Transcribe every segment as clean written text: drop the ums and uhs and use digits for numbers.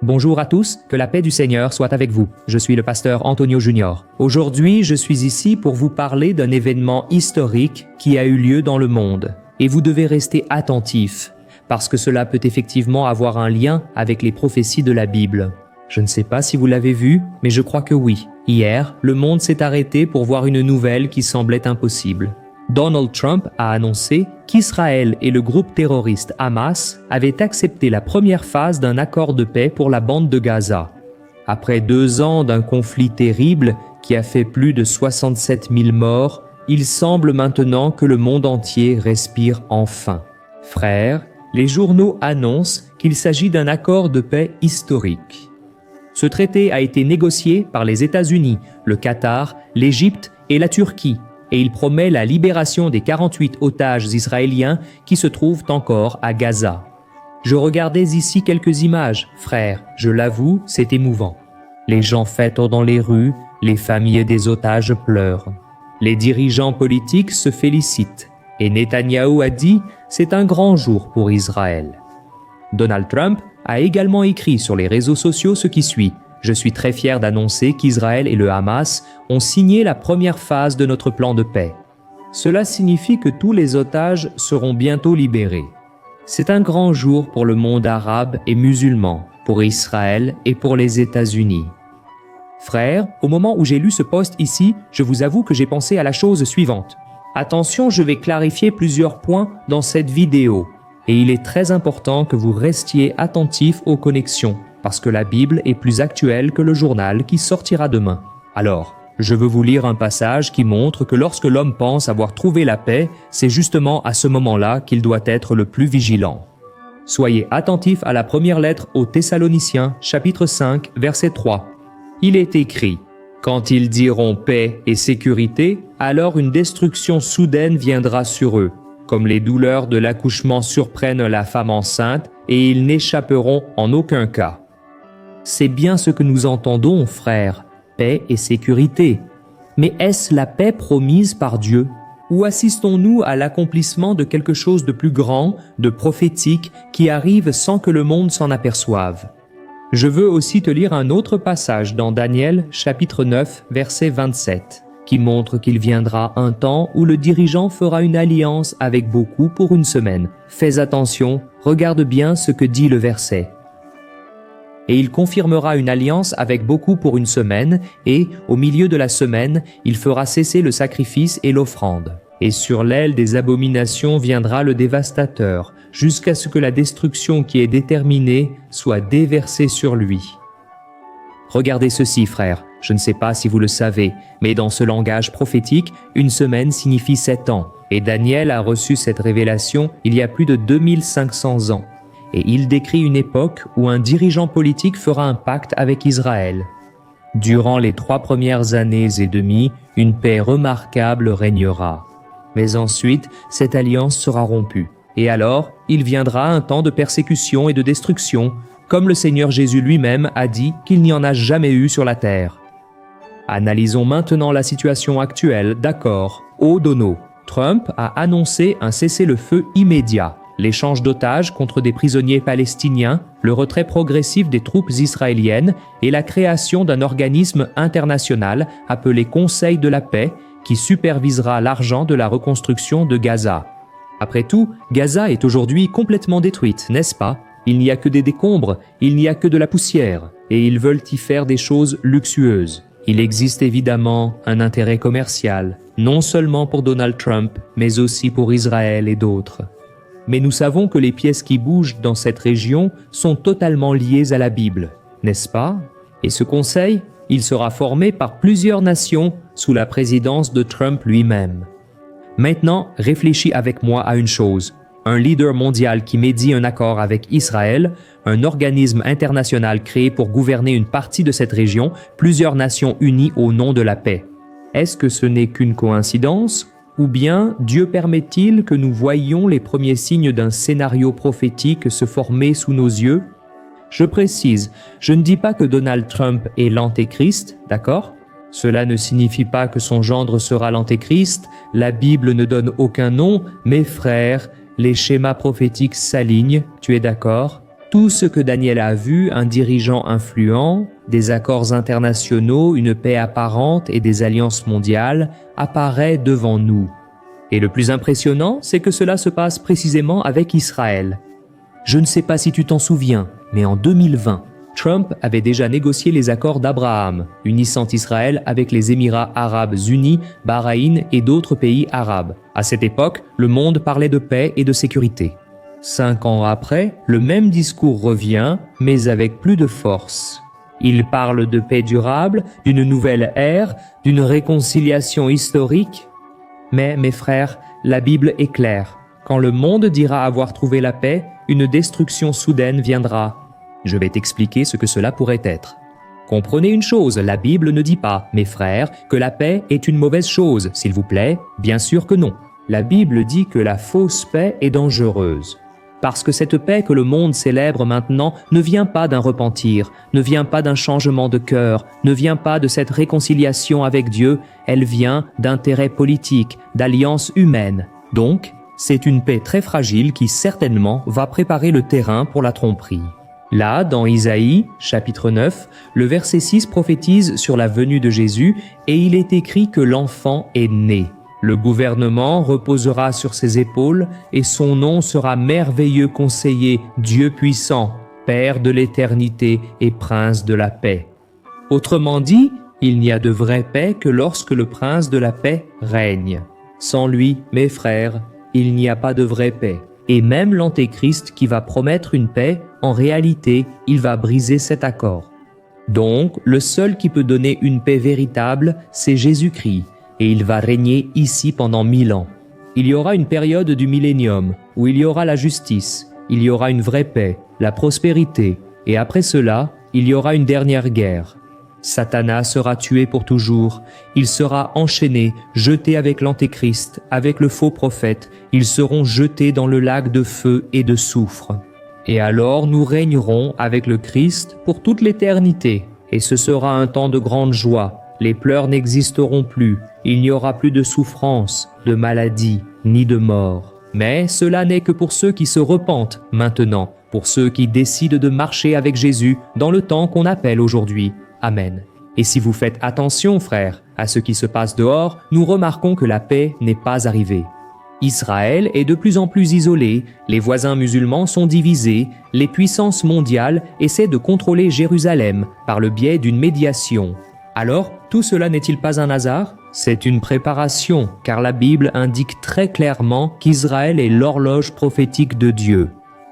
Bonjour à tous, que la paix du Seigneur soit avec vous. Je suis le pasteur Antonio Junior. Aujourd'hui, je suis ici pour vous parler d'un événement historique qui a eu lieu dans le monde. Et vous devez rester attentifs, parce que cela peut effectivement avoir un lien avec les prophéties de la Bible. Je ne sais pas si vous l'avez vu, mais je crois que oui. Hier, le monde s'est arrêté pour voir une nouvelle qui semblait impossible. Donald Trump a annoncé qu'Israël et le groupe terroriste Hamas avaient accepté la première phase d'un accord de paix pour la bande de Gaza. Après 2 ans d'un conflit terrible qui a fait plus de 67 000 morts, il semble maintenant que le monde entier respire enfin. Frères, les journaux annoncent qu'il s'agit d'un accord de paix historique. Ce traité a été négocié par les États-Unis, le Qatar, l'Égypte et la Turquie, et il promet la libération des 48 otages israéliens qui se trouvent encore à Gaza. Je regardais ici quelques images, frères, je l'avoue, c'est émouvant. Les gens fêtent dans les rues, les familles des otages pleurent. Les dirigeants politiques se félicitent, et Netanyahou a dit « c'est un grand jour pour Israël ». Donald Trump a également écrit sur les réseaux sociaux ce qui suit. Je suis très fier d'annoncer qu'Israël et le Hamas ont signé la première phase de notre plan de paix. Cela signifie que tous les otages seront bientôt libérés. C'est un grand jour pour le monde arabe et musulman, pour Israël et pour les États-Unis. Frères, au moment où j'ai lu ce post ici, je vous avoue que j'ai pensé à la chose suivante. Attention, je vais clarifier plusieurs points dans cette vidéo. Et il est très important que vous restiez attentifs aux connexions, parce que la Bible est plus actuelle que le journal qui sortira demain. Alors, je veux vous lire un passage qui montre que lorsque l'homme pense avoir trouvé la paix, c'est justement à ce moment-là qu'il doit être le plus vigilant. Soyez attentifs à la première lettre aux Thessaloniciens, chapitre 5, verset 3. Il est écrit « Quand ils diront paix et sécurité, alors une destruction soudaine viendra sur eux. Comme les douleurs de l'accouchement surprennent la femme enceinte, et ils n'échapperont en aucun cas. » C'est bien ce que nous entendons, frères, paix et sécurité. Mais est-ce la paix promise par Dieu? Ou assistons-nous à l'accomplissement de quelque chose de plus grand, de prophétique, qui arrive sans que le monde s'en aperçoive? Je veux aussi te lire un autre passage dans Daniel, chapitre 9, verset 27. Qui montre qu'il viendra un temps où le dirigeant fera une alliance avec beaucoup pour une semaine. Fais attention, regarde bien ce que dit le verset. Et il confirmera une alliance avec beaucoup pour une semaine, et, au milieu de la semaine, il fera cesser le sacrifice et l'offrande. Et sur l'aile des abominations viendra le dévastateur, jusqu'à ce que la destruction qui est déterminée soit déversée sur lui. Regardez ceci, frères. Je ne sais pas si vous le savez, mais dans ce langage prophétique, une semaine signifie 7 ans. Et Daniel a reçu cette révélation il y a plus de 2500 ans. Et il décrit une époque où un dirigeant politique fera un pacte avec Israël. Durant les 3 premières années et demie, une paix remarquable régnera. Mais ensuite, cette alliance sera rompue. Et alors, il viendra un temps de persécution et de destruction, comme le Seigneur Jésus lui-même a dit qu'il n'y en a jamais eu sur la terre. Analysons maintenant la situation actuelle, d'accord. Au Dono, Trump a annoncé un cessez-le-feu immédiat, l'échange d'otages contre des prisonniers palestiniens, le retrait progressif des troupes israéliennes et la création d'un organisme international appelé Conseil de la paix qui supervisera l'argent de la reconstruction de Gaza. Après tout, Gaza est aujourd'hui complètement détruite, n'est-ce pas? Il n'y a que des décombres, il n'y a que de la poussière, et ils veulent y faire des choses luxueuses. Il existe évidemment un intérêt commercial, non seulement pour Donald Trump, mais aussi pour Israël et d'autres. Mais nous savons que les pièces qui bougent dans cette région sont totalement liées à la Bible, n'est-ce pas? Et ce conseil, il sera formé par plusieurs nations sous la présidence de Trump lui-même. Maintenant, réfléchis avec moi à une chose. Un leader mondial qui médit un accord avec Israël, un organisme international créé pour gouverner une partie de cette région, plusieurs nations unies au nom de la paix. Est-ce que ce n'est qu'une coïncidence? Ou bien Dieu permet-il que nous voyions les premiers signes d'un scénario prophétique se former sous nos yeux? Je précise, je ne dis pas que Donald Trump est l'antéchrist, d'accord? Cela ne signifie pas que son gendre sera l'antéchrist, la Bible ne donne aucun nom, mes frères, les schémas prophétiques s'alignent, tu es d'accord? Tout ce que Daniel a vu, un dirigeant influent, des accords internationaux, une paix apparente et des alliances mondiales, apparaît devant nous. Et le plus impressionnant, c'est que cela se passe précisément avec Israël. Je ne sais pas si tu t'en souviens, mais en 2020, Trump avait déjà négocié les accords d'Abraham, unissant Israël avec les Émirats arabes unis, Bahreïn et d'autres pays arabes. À cette époque, le monde parlait de paix et de sécurité. 5 ans après, le même discours revient, mais avec plus de force. Il parle de paix durable, d'une nouvelle ère, d'une réconciliation historique. Mais, mes frères, la Bible est claire. Quand le monde dira avoir trouvé la paix, une destruction soudaine viendra. Je vais t'expliquer ce que cela pourrait être. Comprenez une chose, la Bible ne dit pas, mes frères, que la paix est une mauvaise chose, s'il vous plaît. Bien sûr que non. La Bible dit que la fausse paix est dangereuse. Parce que cette paix que le monde célèbre maintenant ne vient pas d'un repentir, ne vient pas d'un changement de cœur, ne vient pas de cette réconciliation avec Dieu, elle vient d'intérêts politiques, d'alliances humaines. Donc, c'est une paix très fragile qui certainement va préparer le terrain pour la tromperie. Là, dans Isaïe, chapitre 9, le verset 6 prophétise sur la venue de Jésus et il est écrit que l'enfant est né. Le gouvernement reposera sur ses épaules et son nom sera merveilleux conseiller, Dieu puissant, Père de l'éternité et Prince de la paix. Autrement dit, il n'y a de vraie paix que lorsque le Prince de la paix règne. Sans lui, mes frères, il n'y a pas de vraie paix. Et même l'Antéchrist qui va promettre une paix, en réalité, il va briser cet accord. Donc, le seul qui peut donner une paix véritable, c'est Jésus-Christ. Et il va régner ici pendant 1000 ans. Il y aura une période du millénium où il y aura la justice, il y aura une vraie paix, la prospérité, et après cela, il y aura une dernière guerre. Satanas sera tué pour toujours, il sera enchaîné, jeté avec l'Antéchrist, avec le faux prophète, ils seront jetés dans le lac de feu et de soufre. Et alors nous régnerons avec le Christ pour toute l'éternité, et ce sera un temps de grande joie. Les pleurs n'existeront plus, il n'y aura plus de souffrance, de maladie, ni de mort. Mais cela n'est que pour ceux qui se repentent maintenant, pour ceux qui décident de marcher avec Jésus dans le temps qu'on appelle aujourd'hui. Amen. Et si vous faites attention, frères, à ce qui se passe dehors, nous remarquons que la paix n'est pas arrivée. Israël est de plus en plus isolé, les voisins musulmans sont divisés, les puissances mondiales essaient de contrôler Jérusalem par le biais d'une médiation. Alors, tout cela n'est-il pas un hasard? C'est une préparation, car la Bible indique très clairement qu'Israël est l'horloge prophétique de Dieu.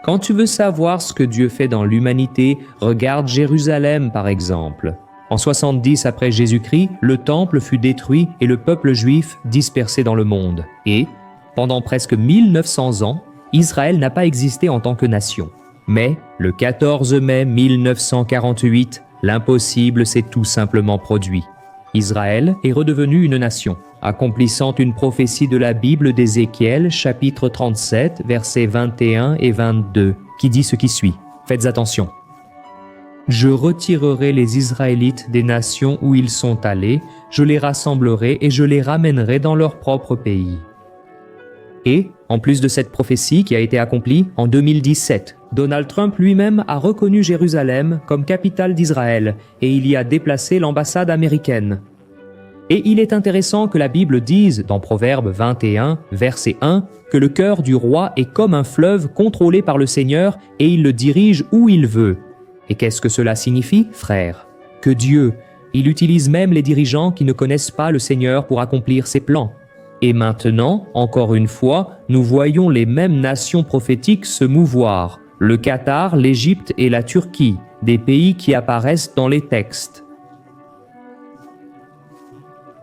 Quand tu veux savoir ce que Dieu fait dans l'humanité, regarde Jérusalem par exemple. En 70 après Jésus-Christ, le temple fut détruit et le peuple juif dispersé dans le monde. Et, pendant presque 1900 ans, Israël n'a pas existé en tant que nation. Mais, le 14 mai 1948, l'impossible s'est tout simplement produit. Israël est redevenu une nation, accomplissant une prophétie de la Bible d'Ézéchiel, chapitre 37, versets 21 et 22, qui dit ce qui suit. Faites attention. « Je retirerai les Israélites des nations où ils sont allés, je les rassemblerai et je les ramènerai dans leur propre pays. » Et, en plus de cette prophétie qui a été accomplie, en 2017, Donald Trump lui-même a reconnu Jérusalem comme capitale d'Israël et il y a déplacé l'ambassade américaine. Et il est intéressant que la Bible dise, dans Proverbe 21, verset 1, que le cœur du roi est comme un fleuve contrôlé par le Seigneur et il le dirige où il veut. Et qu'est-ce que cela signifie, frères? Que Dieu, il utilise même les dirigeants qui ne connaissent pas le Seigneur pour accomplir ses plans. Et maintenant, encore une fois, nous voyons les mêmes nations prophétiques se mouvoir. Le Qatar, l'Égypte et la Turquie, des pays qui apparaissent dans les textes.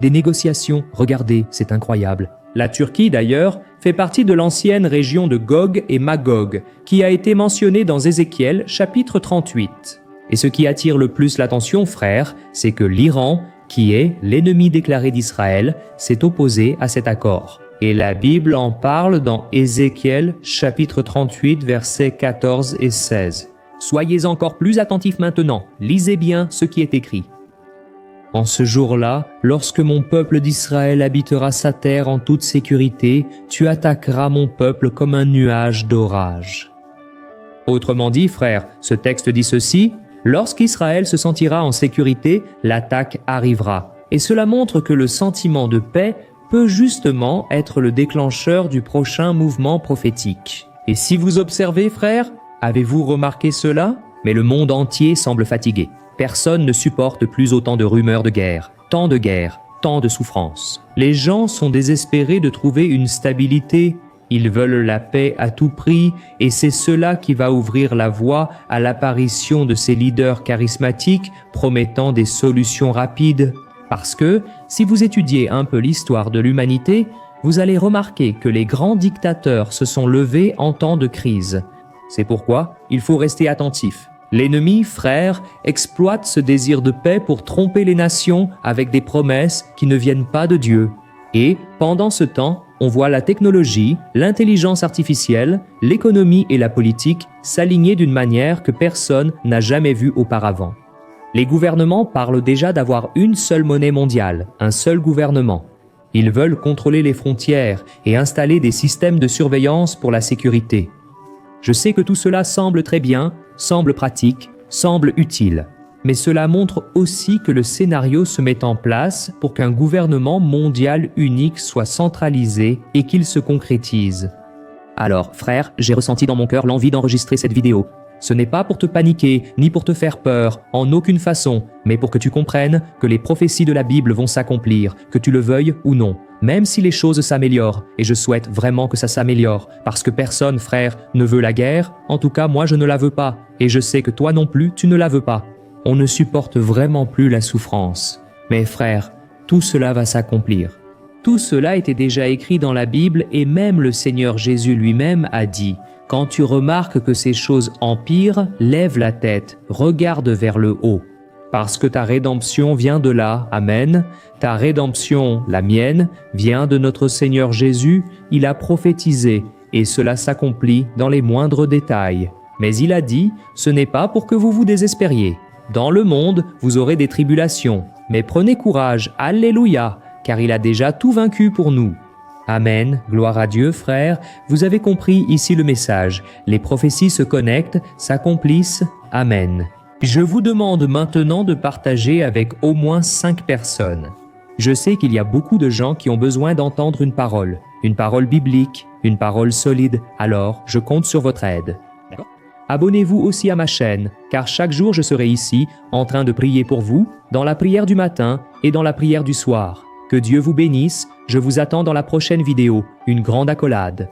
Des négociations, regardez, c'est incroyable. La Turquie, d'ailleurs, fait partie de l'ancienne région de Gog et Magog, qui a été mentionnée dans Ézéchiel, chapitre 38. Et ce qui attire le plus l'attention, frères, c'est que l'Iran, qui est l'ennemi déclaré d'Israël, s'est opposé à cet accord. Et la Bible en parle dans Ézéchiel, chapitre 38, versets 14 et 16. Soyez encore plus attentifs maintenant, lisez bien ce qui est écrit. En ce jour-là, lorsque mon peuple d'Israël habitera sa terre en toute sécurité, tu attaqueras mon peuple comme un nuage d'orage. Autrement dit, frères, ce texte dit ceci: lorsqu'Israël se sentira en sécurité, l'attaque arrivera. Et cela montre que le sentiment de paix peut justement être le déclencheur du prochain mouvement prophétique. Et si vous observez, frères, avez-vous remarqué cela? Mais le monde entier semble fatigué. Personne ne supporte plus autant de rumeurs de guerre, tant de souffrances. Les gens sont désespérés de trouver une stabilité. Ils veulent la paix à tout prix et c'est cela qui va ouvrir la voie à l'apparition de ces leaders charismatiques promettant des solutions rapides. Parce que, si vous étudiez un peu l'histoire de l'humanité, vous allez remarquer que les grands dictateurs se sont levés en temps de crise. C'est pourquoi il faut rester attentif. L'ennemi, frère, exploite ce désir de paix pour tromper les nations avec des promesses qui ne viennent pas de Dieu. Et, pendant ce temps, on voit la technologie, l'intelligence artificielle, l'économie et la politique s'aligner d'une manière que personne n'a jamais vue auparavant. Les gouvernements parlent déjà d'avoir une seule monnaie mondiale, un seul gouvernement. Ils veulent contrôler les frontières et installer des systèmes de surveillance pour la sécurité. Je sais que tout cela semble très bien, semble pratique, semble utile. Mais cela montre aussi que le scénario se met en place pour qu'un gouvernement mondial unique soit centralisé et qu'il se concrétise. Alors, frère, j'ai ressenti dans mon cœur l'envie d'enregistrer cette vidéo. Ce n'est pas pour te paniquer, ni pour te faire peur, en aucune façon, mais pour que tu comprennes que les prophéties de la Bible vont s'accomplir, que tu le veuilles ou non, même si les choses s'améliorent, et je souhaite vraiment que ça s'améliore, parce que personne, frère, ne veut la guerre, en tout cas moi je ne la veux pas, et je sais que toi non plus tu ne la veux pas. On ne supporte vraiment plus la souffrance. Mais frère, tout cela va s'accomplir. Tout cela était déjà écrit dans la Bible et même le Seigneur Jésus lui-même a dit: « Quand tu remarques que ces choses empirent, lève la tête, regarde vers le haut. Parce que ta rédemption vient de là, Amen. Ta rédemption, la mienne, vient de notre Seigneur Jésus, il a prophétisé, et cela s'accomplit dans les moindres détails. Mais il a dit, ce n'est pas pour que vous vous désespériez. Dans le monde, vous aurez des tribulations, mais prenez courage, Alléluia, car il a déjà tout vaincu pour nous. » Amen, gloire à Dieu, frères, vous avez compris ici le message. Les prophéties se connectent, s'accomplissent, Amen. Je vous demande maintenant de partager avec au moins 5 personnes. Je sais qu'il y a beaucoup de gens qui ont besoin d'entendre une parole biblique, une parole solide, alors je compte sur votre aide. Abonnez-vous aussi à ma chaîne, car chaque jour je serai ici, en train de prier pour vous, dans la prière du matin et dans la prière du soir. Que Dieu vous bénisse, je vous attends dans la prochaine vidéo, une grande accolade.